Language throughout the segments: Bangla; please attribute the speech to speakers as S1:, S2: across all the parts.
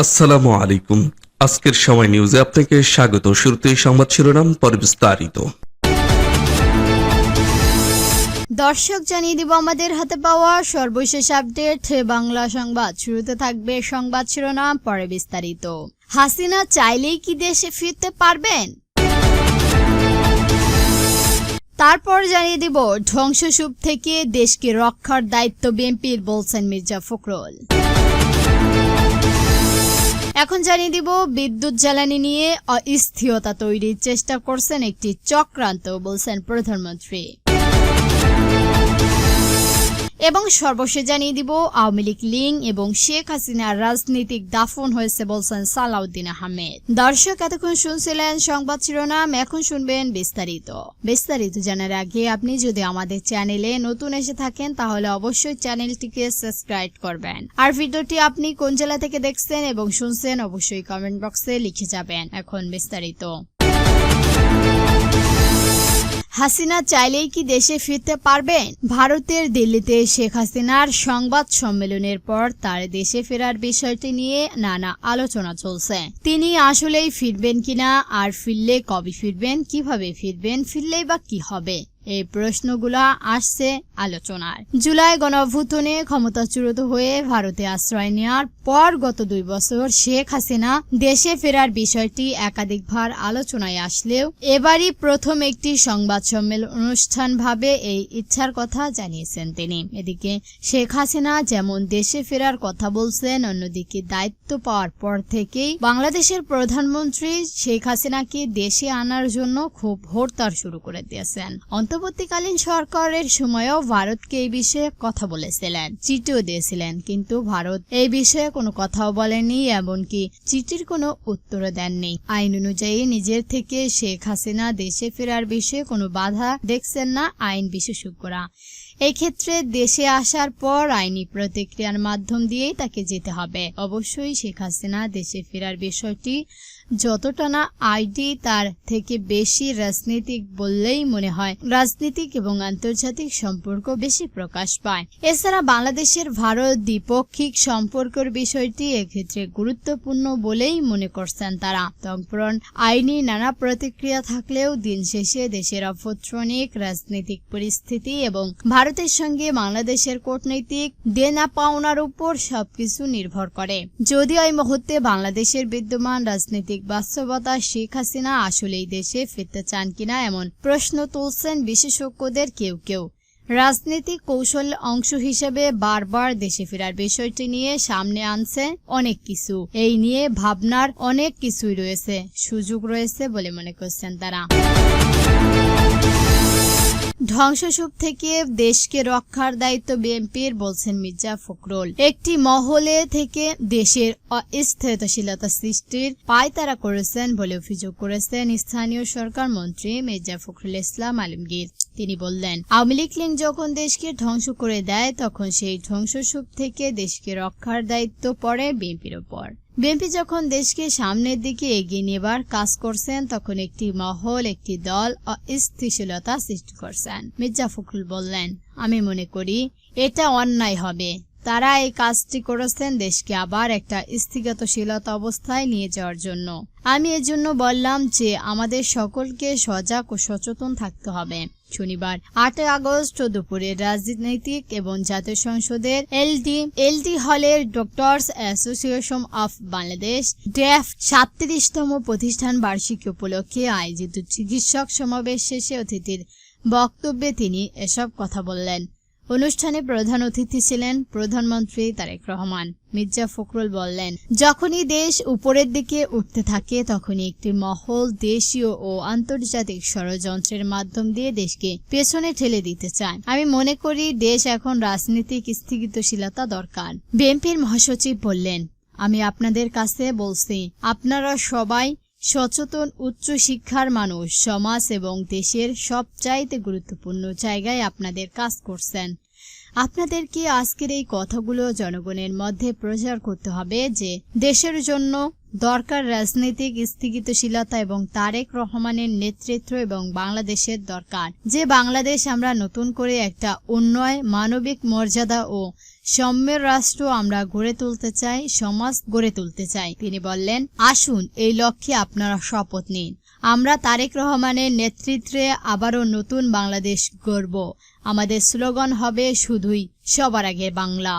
S1: আসসালামু আলাইকুম। আজকের সময় নিউজে আপনাকে স্বাগত। শুরুতেই সংবাদ শিরোনাম, পরে বিস্তারিত।
S2: দর্শক, জানিয়ে দিব আমাদের হাতে পাওয়া সর্বশেষ আপডেট বাংলা সংবাদ। শুরুতে থাকবে সংবাদ শিরোনাম, পরে বিস্তারিত। হাসিনা চাইলেই কি দেশে ফিরতে পারবেন? তারপর জানিয়ে দিব ধ্বংসস্তূপ থেকে দেশকে রক্ষার দায়িত্ব বিএনপির, বলছেন মির্জা ফখরুল। এখন জানিয়ে দিব বিদ্যুৎ জ্বালানি নিয়ে অস্থিরতা তৈরির চেষ্টা করছেন একটি চক্রান্ত, বলছেন প্রধানমন্ত্রী। এবং সর্বশেষ জানিয়ে দিব আওয়ামী লীগ লিঙ্ক এবং শেখ হাসিনার রাজনৈতিক দাফন হয়েছে, বলছেন সালাউদ্দিন আহমেদ। দর্শক, এতক্ষণ শুনছিলেন সংবাদ শিরোনাম, এখন শুনবেন বিস্তারিত জানার আগে আপনি যদি আমাদের চ্যানেলে নতুন এসে থাকেন তাহলে অবশ্যই চ্যানেলটিকে সাবস্ক্রাইব করবেন। আর ভিডিওটি আপনি কোন জেলা থেকে দেখছেন এবং শুনছেন অবশ্যই কমেন্ট বক্সে লিখে যাবেন। এখন বিস্তারিত। হাসিনা চাইলেই কি দেশে ফিরতে পারবেন? ভারতের দিল্লিতে শেখ হাসিনার সংবাদ সম্মেলনের পর তার দেশে ফেরার বিষয়টি নিয়ে নানা আলোচনা চলছে। তিনি আসলেই ফিরবেন কিনা, আর ফিরলে কবে ফিরবেন, কিভাবে ফিরবেন, ফিরলেই বা কি হবে, এই প্রশ্নগুলো আসছে আলোচনায়। জুলাই গণঅভ্যুত্থানে ক্ষমতাচ্যুত হয়ে ভারতে আশ্রয় নেওয়ার পর গত 2 বছর শেখ হাসিনা দেশে ফেরার বিষয়টি একাধিকবার আলোচনায় আসলেও এবারই প্রথম একটি সংবাদ সম্মেলন অনুষ্ঠান ভাবে এই ইচ্ছার কথা জানিয়েছেন তিনি। এদিকে শেখ হাসিনা যেমন দেশে ফেরার কথা বলছেন, অন্যদিকে দায়িত্ব পাওয়ার পর থেকেই বাংলাদেশের প্রধানমন্ত্রী শেখ হাসিনাকে দেশে আনার জন্য খুব হরতাল শুরু করে দিয়েছেন। অন্তর্বর্তীকালীন সরকারের সময়ও ভারতকে এই বিষয়ে কথা বলেছিলেন, চিঠিও দিয়েছিলেন, কিন্তু ভারত এই বিষয়ে কোনো কথাও বলেনি, এমনকি চিঠির কোনো উত্তরও দেননি। আইন অনুযায়ী নিজের থেকে শেখ হাসিনা দেশে ফেরার বিষয়ে কোনো বাধা দেখছেন না আইন বিশেষজ্ঞরা। এই ক্ষেত্রে দেশে আসার পর আইনি প্রতিক্রিয়ার মাধ্যম দিয়েই তাকে যেতে হবে। অবশ্যই শেখ হাসিনা দেশে ফেরার বিষয়টি যতটা না আইডি, তার থেকে বেশি রাজনৈতিক বললেই মনে হয়। রাজনৈতিক এবং আন্তর্জাতিক সম্পর্ক বেশি প্রকাশ পায়। এছাড়া বাংলাদেশের ভারত দ্বিপাক্ষিক সম্পর্কের বিষয়টি এক্ষেত্রে গুরুত্বপূর্ণ বলেই মনে করছেন তারা। তখন আইনি নানা প্রতিক্রিয়া থাকলেও দিন শেষে দেশের অভ্যন্তরীণ রাজনৈতিক পরিস্থিতি এবং ভারতের সঙ্গে বাংলাদেশের কূটনৈতিক দেনা পাওনার উপর সবকিছু নির্ভর করে। যদিও এই মুহূর্তে বাংলাদেশের বিদ্যমান রাজনৈতিক বাস্তবতা শেখ হাসিনা আসলেই দেশে ফিরতে চান কিনা এমন প্রশ্ন তুলছেন বিশেষজ্ঞদের কেউ কেউ। রাজনৈতিক কৌশল অংশ হিসেবে বারবার দেশে ফেরার বিষয়টি নিয়ে সামনে আনছে অনেক কিছু। এই নিয়ে ভাবনার অনেক কিছুই রয়েছে, সুযোগ রয়েছে বলে মনে করছেন তারা। ধ্বংসস্তূপ থেকে দেশকে রক্ষার দায়িত্ব বিএনপির, বলছেন মির্জা ফখরুল। একটি মহলে থেকে দেশের অস্থিতিশীলতা সৃষ্টির পায়তারা করেছেন বলে অভিযোগ করেছেন স্থানীয় সরকার মন্ত্রী মির্জা ফখরুল ইসলাম আলমগীর। তিনি বললেন, আওয়ামী লীগ যখন দেশকে ধ্বংস করে দেয় তখন সেই ধ্বংসস্তূপ থেকে দেশকে রক্ষার দায়িত্ব পড়ে বিএনপির ওপর। বিএনপি যখন দেশকে সামনের দিকে এগিয়ে নেবার কাজ করছেন তখন একটি মহল, একটি দল অস্থিতিশীলতা সৃষ্টি করছেন। মির্জা ফখরুল বললেন, আমি মনে করি এটা অন্যায় হবে। তারা এই কাজটি করেছেন দেশকে আবার একটা স্থিতিশীলতা অবস্থায় নিয়ে যাওয়ার জন্য। আমি এজন্য বললাম যে আমাদের সকলকে সজাগ ও সচেতন থাকতে হবে। শনিবার 8 আগস্ট দুপুরে রাজনৈতিক এবং জাতীয় সংসদের এলডি হলের ডক্টরস অ্যাসোসিয়েশন অফ বাংলাদেশ ডেফ 37তম প্রতিষ্ঠান বার্ষিকী উপলক্ষে আয়োজিত চিকিৎসক সমাবেশ শেষে অতিথির বক্তব্যে তিনি এসব কথা বললেন। অনুষ্ঠানে প্রধান অতিথি ছিলেন প্রধানমন্ত্রী তারেক রহমান। মির্জা ফখরুল বললেন, যখনই দেশ উপরের দিকে উঠতে থাকে তখনই একটি মহল দেশীয় ও আন্তর্জাতিক ষড়যন্ত্রের মাধ্যম দিয়ে দেশকে পেছনে ঠেলে দিতে চায়। আমি মনে করি দেশ এখন রাজনৈতিক স্থিতিশীলতা দরকার। বিএনপির মহাসচিব বললেন, আমি আপনাদের কাছে বলছি, আপনারা সবাই সচেতন, উচ্চ শিক্ষার মানুষ, সমাজ এবং দেশের সবচাইতে গুরুত্বপূর্ণ জায়গায় আপনাদের কাজ করছেন। আপনাদেরকে আজকের এই কথাগুলো জনগণের মধ্যে প্রচার করতে হবে যে দেশের জন্য দরকার রাজনৈতিক স্থিতিশীলতা এবং তারেক রহমানের নেতৃত্ব এবং বাংলাদেশের দরকার যে বাংলাদেশ আমরা নতুন করে একটা উন্নয়ন, মানবিক মর্যাদা ও সাম্যের রাষ্ট্র আমরা গড়ে তুলতে চাই, সমাজ গড়ে তুলতে চাই। তিনি বললেন, আসুন এই লক্ষ্যে আপনারা শপথ নিন। আমরা তারেক রহমানের নেতৃত্বে আবারও নতুন বাংলাদেশ গড়ব। আমাদের স্লোগান হবে শুধুই সবার আগে বাংলা।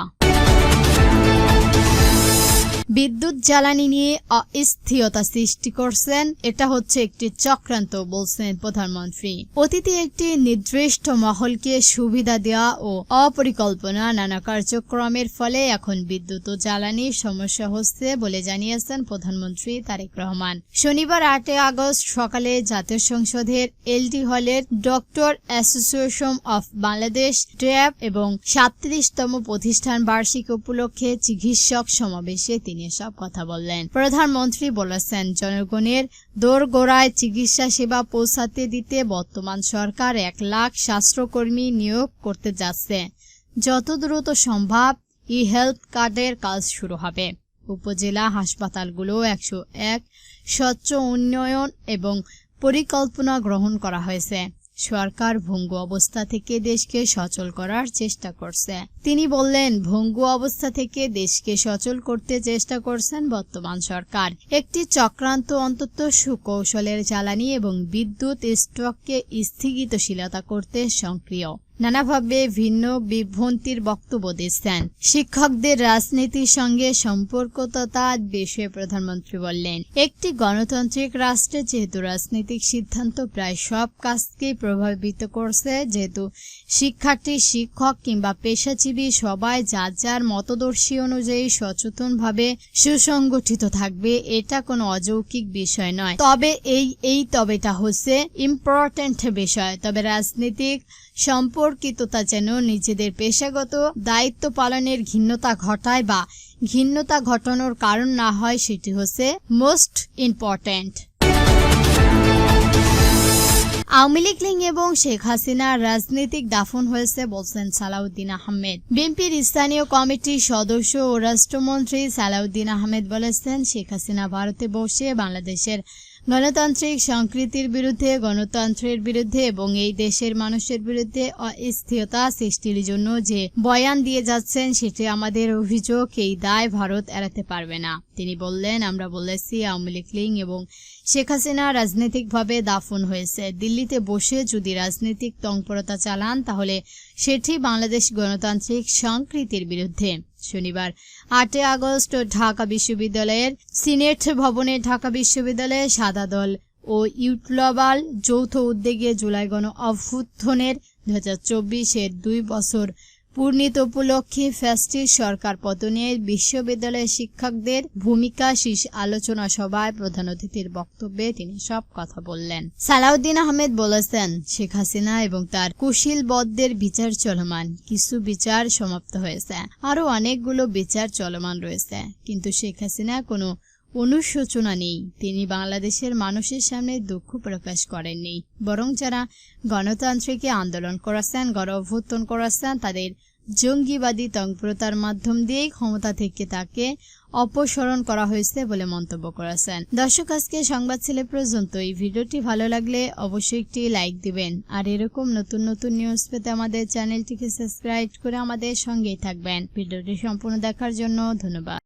S2: বিদ্যুৎ জ্বালানি নিয়ে অস্থিরতা সৃষ্টি করছেন, এটা হচ্ছে একটি চক্রান্ত বলছেন প্রধানমন্ত্রী। অতীতে একটি নির্দিষ্ট মহলকে সুবিধা দেওয়া ও অপরিকল্পনা নানা কার্যক্রমের ফলে এখন বিদ্যুৎ ও জ্বালানির সমস্যা হচ্ছে বলে জানিয়েছেন প্রধানমন্ত্রী তারেক রহমান। শনিবার 8 আগস্ট সকালে জাতীয় সংসদের এলডি হলের ডক্টর অ্যাসোসিয়েশন অফ বাংলাদেশ ড্র্যাব এবং 37তম প্রতিষ্ঠান বার্ষিক উপলক্ষে চিকিৎসক সমাবেশে তিনি এসব কথা বললেন। প্রধানমন্ত্রী বলেছেন, জনগণের দোরগোড়ায় চিকিৎসা সেবা পৌঁছাতে দিতে বর্তমান সরকার 1 লাখ স্বাস্থ্যকর্মী নিয়োগ করতে যাচ্ছে। যত দ্রুত সম্ভব ই-হেলথ কার্ডের কাজ শুরু হবে। উপজেলা হাসপাতালগুলো 101 স্বচ্ছ উন্নয়ন এবং পরিকল্পনা গ্রহণ করা হয়েছে। সরকার ভঙ্গুর অবস্থা থেকে দেশকে সচল করার চেষ্টা করছে। তিনি বললেন, ভঙ্গুর অবস্থা থেকে দেশকে সচল করতে চেষ্টা করছেন বর্তমান সরকার। একটি চক্রান্ত অন্তত সুকৌশলের জ্বালানি এবং বিদ্যুৎ স্টককে স্থগিতশীলতা করতে সক্রিয়। নানাভাবে ভিন্ন বিভ্রান্তির বক্তব্য দিচ্ছেন। শিক্ষকদের রাজনীতির সঙ্গে সম্পর্কতা বিষয়ে প্রধানমন্ত্রী বললেন, একটি গণতান্ত্রিক রাষ্ট্রে যেহেতু রাজনৈতিক সিদ্ধান্ত প্রায় সব কাজকেই প্রভাবিত করছে, যেহেতু শিক্ষার্থী, শিক্ষক কিংবা পেশাজীবী সবাই যার যার মতদর্শী অনুযায়ী সচেতনভাবে সুসংগঠিত থাকবে, এটা কোনো অযৌক্তিক বিষয় নয়। তবেটা হচ্ছে ইম্পর্টেন্ট বিষয়। তবে রাজনৈতিক সম্পর্কিততা যেন নিজেদের পেশাগত দায়িত্ব পালনের ঘৃণ্যতা ঘটায় বা ঘৃণ্যতা ঘটানোর কারণ না হয়, সেটি হচ্ছে মোস্ট ইম্পর্টেন্ট। আওয়ামী লীগ এবং শেখ হাসিনার রাজনৈতিক দাফন হয়েছে বলছেন সালাউদ্দিন আহমেদ। বিএনপির স্থানীয় কমিটির সদস্য ও রাষ্ট্রমন্ত্রী সালাউদ্দিন আহমেদ বলেছেন, শেখ হাসিনা ভারতে বসে বাংলাদেশের গণতান্ত্রিক সংস্কৃতির বিরুদ্ধে, গণতন্ত্রের বিরুদ্ধে এবং এই দেশের মানুষের বিরুদ্ধে অস্থিরতা সৃষ্টির জন্য যে বয়ান দিয়ে যাচ্ছেন, সেটি আমাদের অভিযোগ। এই দায় ভারত এড়াতে পারবে না। তিনি বললেন, আমরা বলেছি আওয়ামী লীগ এবং শেখ হাসিনা রাজনৈতিকভাবে দাফন হয়েছে। দিল্লিতে বসে যদি রাজনৈতিক তৎপরতা চালান তাহলে সেটি বাংলাদেশ গণতান্ত্রিক সংস্কৃতির বিরুদ্ধে। শনিবার 8 আগস্ট ঢাকা বিশ্ববিদ্যালয়ের সিনেট ভবনে ঢাকা বিশ্ববিদ্যালয়ের সাদা দল ও ইউট্লবাল যৌথ উদ্যোগে জুলাই গণ অভ্যুত্থানের 2024-এর 2 বছর পূর্ণিত উপলক্ষে ফ্যাসিস্ট সরকার পতনে বিশ্ববিদ্যালয়ের শিক্ষকদের ভূমিকা শীর্ষ আলোচনা সভায় প্রধান অতিথির বক্তব্যে তিনি সব কথা বললেন। সালাউদ্দিন আহমেদ বলেছেন, শেখ হাসিনা এবং তার কুশীলবদের বিচার চলমান। কিছু বিচার সমাপ্ত হয়েছে, আরো অনেকগুলো বিচার চলমান রয়েছে, কিন্তু শেখ হাসিনা কোনো অনুশোচনা নেই। তিনি বাংলাদেশের মানুষের সামনে দুঃখ প্রকাশ করেননি, বরং যারা গণতান্ত্রিক আন্দোলন করেছেন, গণ অভ্যুত্থান করেছেন, তাদের জঙ্গিবাদী তৎপরতার মাধ্যম দিয়েই ক্ষমতা থেকে তাকে অপসারণ করা হয়েছে বলে মন্তব্য করেছেন। দর্শক, আজকে সংবাদ ছিল পর্যন্ত। এই ভিডিওটি ভালো লাগলে অবশ্যই একটি লাইক দিবেন, আর এরকম নতুন নতুন নিউজ পেতে আমাদের চ্যানেলটিকে সাবস্ক্রাইব করে আমাদের সঙ্গেই থাকবেন। ভিডিওটি সম্পূর্ণ দেখার জন্য ধন্যবাদ।